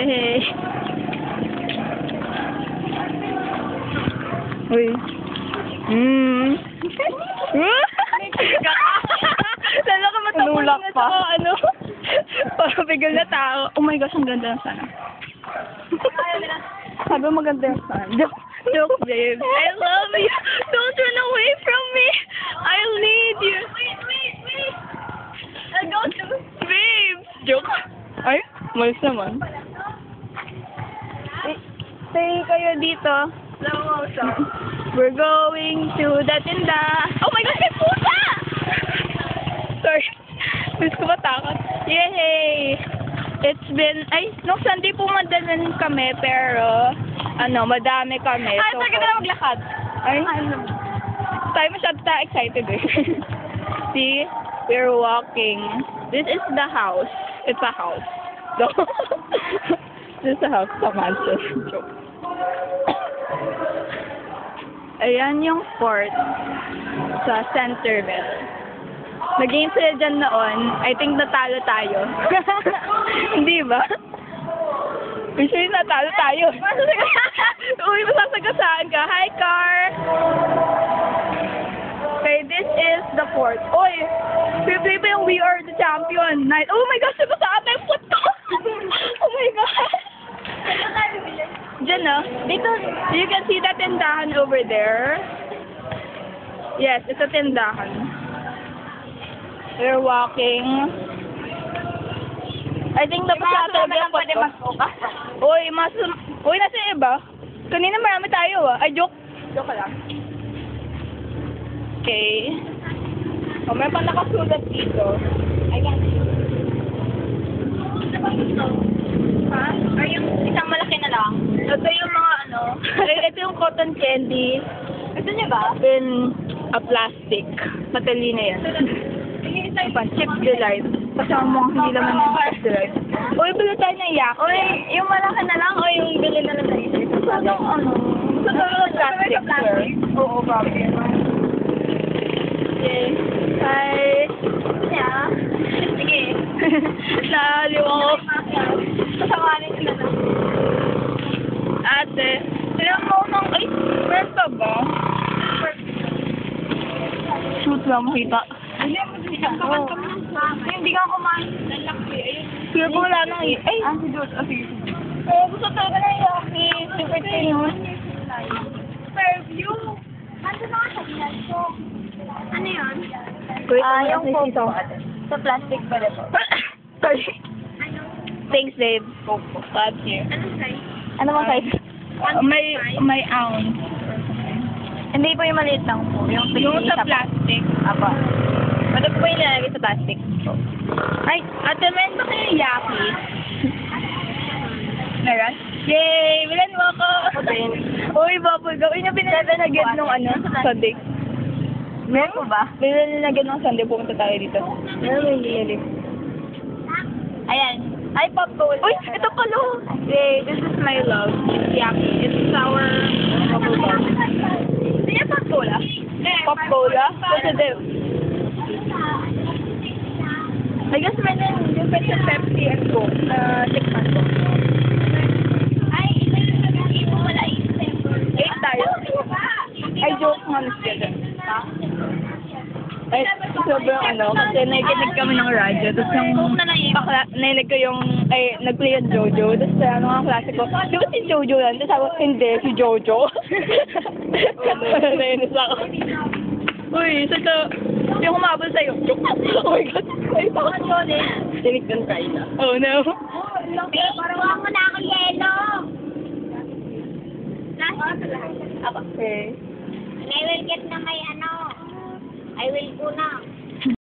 Hey. Uy. Lalo ka matapos na pa. Ano? Parang bigel na tao. Oh my gosh, ang ganda ng sana. Sabi maganda yung sana. Joke, babe. I love you. Don't run away from me. I'll need you. Wait. I'll go to... Babe. Joke. Ay, malis naman. Stay kayo dito. Slow motion. We're going to the tinda. Oh my gosh, may pusa! Sorry. Miss ko matakot. Yay! It's been, nung Sunday po madalan kami, pero, madami kami. Ay, talaga na maglakad. Ay, tayo masyado excited eh. See, we're walking. This is the house. It's a house. No. This is a house. It's a mansion. Joke. Ayan yung fort sa Centerville. Nag-game sila dyan noon. I think natalo tayo. Hindi ba? Usually natalo tayo. Uy, masasagasaan ka. Hi, car! Okay, this is the fort. Uy, play pa yung We Are the Champion night. Oh my gosh, diba sa atin yung foot ko? Oh my gosh! Diyan, no? Dito, you can see that tindahan over there. Yes, it's a tindahan. We're walking. I think the pasata yung pwede mas-focus. Uy, nasa yung iba? Kanina marami tayo, ah. Ay, joke. Joke lang. Okay. Oh, may pa nakasulat dito. Ayan. Ano ba ito? Ha? Or yung isang malaki na lang? Ito yung mga ito yung cotton candy. Gusto niyo ba? In a plastic. Matali na yan. Chip delight. Kasama mo hindi naman yung chip delight. Uy, bili tayo ng yak. Uy, yung malaki na lang o yung bili na lang na isa? Sa plastic, sir. Oo, bakit? Okay. Hi. Yeah. Sige. Naaliw ako. Pasawanin sila na. Ate, sila mo nang, meron pa ba? Shoot lang makita. Hindi ka kumain. Sige po wala nang, si George. Sige. Gusto talaga na yaki. Super yun. Fairview. Nandun na nga sa bilan ko. Ano yun? Yung coco. Sa plastic pa rin po. Sorry. Ano? Thanks, babe. Coco. Glad here. Anong size? Ano bang size? May ounce. Hindi po yung maliit lang po. Yung sa plastic. Apa. Ano po yung nilalagay sa plastic? Ay, ate, meron ba kayo yaki? Meron? Yay! Bilan mo ako! Uy, bubble gum. Yun yung binalagyan nung Sunday. Meron po ba? Binalagyan nung Sunday, pumunta tayo dito. Meron may lili. Ayan. Ay, pop gold. Uy, ito pala! Yay, this is my love. Yaki. It's sour bubble gum. Hindi niya pop cola? Pop cola? What's it do? I guess meron different sa Pepsi and Coke. Tikman ko. Ay, hindi po wala isip. 8 tayo. Ay, joke nga, Miss Jagan. Ay, sobrang kasi nakikinig kami ng radyo. Tapos yung narinig ko yung, nag-play yung Jojo. Tapos mga klase ko, di ba si Jojo yan? Tapos sabi ko, hindi, si Jojo. Nainis ako. Uy, yung humabol sa'yo. Oh my God. Ay, bakit yun eh? Tinig ng China. Oh no. Parang wala mo na akong yelo. Okay. I will get na may I will go na.